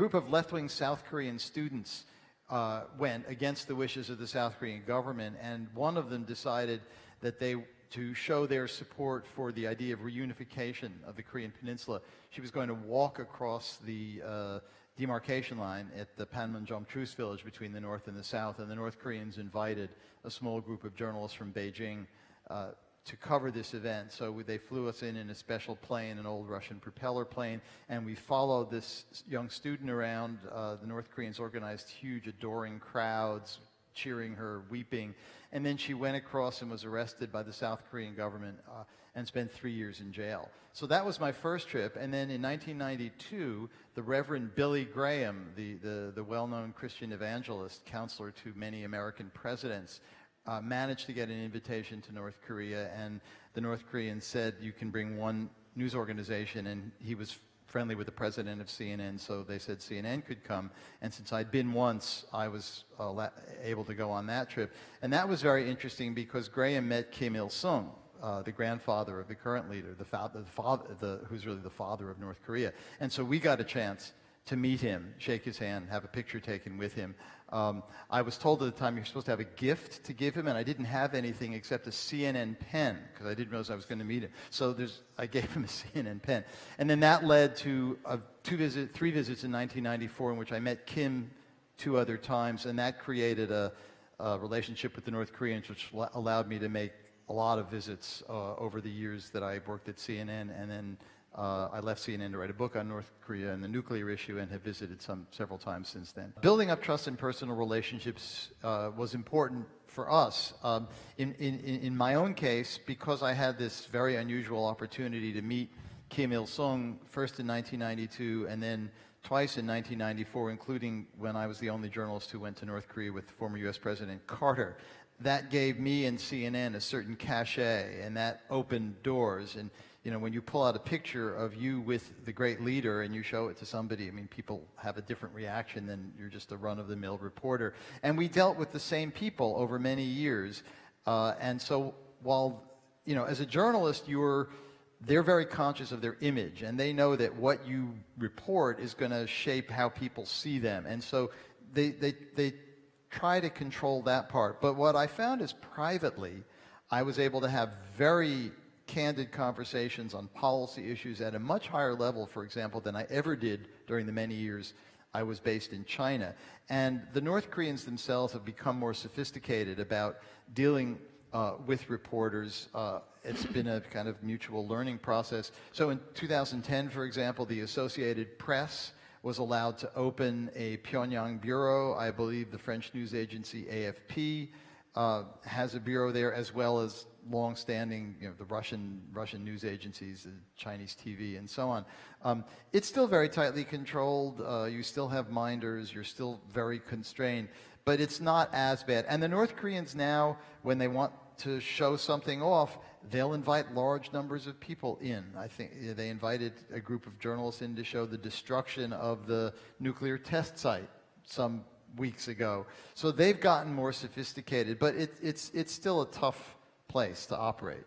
group of left-wing South Korean students went against the wishes of the South Korean government, and one of them decided that to show their support for the idea of reunification of the Korean Peninsula, she was going to walk across the demarcation line at the Panmunjom Truce Village between the North and the South, and the North Koreans invited a small group of journalists from Beijing to cover this event. So they flew us in a special plane, an old Russian propeller plane, and we followed this young student around. The North Koreans organized huge adoring crowds, cheering her, weeping, and then she went across and was arrested by the South Korean government and spent 3 years in jail. So that was my first trip, and then in 1992, the Reverend Billy Graham, the well-known Christian evangelist, counselor to many American presidents, managed to get an invitation to North Korea, and the North Koreans said, you can bring one news organization, and he was friendly with the president of CNN, so they said CNN could come, and since I'd been once, I was able to go on that trip. And that was very interesting because Graham met Kim Il-sung, the grandfather of the current leader, who's really the father of North Korea. And so we got a chance to meet him, shake his hand, have a picture taken with him. I was told at the time you're supposed to have a gift to give him, and I didn't have anything except a CNN pen, because I didn't realize I was going to meet him. So I gave him a CNN pen. And then that led to three visits in 1994 in which I met Kim 2 other times, and that created a relationship with the North Koreans, which allowed me to make a lot of visits over the years that I worked at CNN, and then I left CNN to write a book on North Korea and the nuclear issue, and have visited several times since then. Building up trust and personal relationships was important for us. In my own case, because I had this very unusual opportunity to meet Kim Il-sung first in 1992 and then twice in 1994, including when I was the only journalist who went to North Korea with former U.S. President Carter. That gave me and CNN a certain cachet, and that opened doors. And you know, when you pull out a picture of you with the great leader and you show it to somebody, I mean, people have a different reaction than you're just a run-of-the-mill reporter. And we dealt with the same people over many years. And so while, you know, as a journalist, they're very conscious of their image, and they know that what you report is going to shape how people see them. And so they try to control that part. But what I found is privately, I was able to have very candid conversations on policy issues at a much higher level, for example, than I ever did during the many years I was based in China. And the North Koreans themselves have become more sophisticated about dealing with reporters. It's been a kind of mutual learning process. So in 2010, for example, the Associated Press was allowed to open a Pyongyang bureau. I believe the French news agency AFP has a bureau there, as well as long-standing, you know, the Russian news agencies, the Chinese TV, and so on. It's still very tightly controlled. You still have minders. You're still very constrained, but it's not as bad. And the North Koreans now, when they want to show something off, they'll invite large numbers of people in. I think they invited a group of journalists in to show the destruction of the nuclear test site some weeks ago. So they've gotten more sophisticated, but it's still a tough place to operate.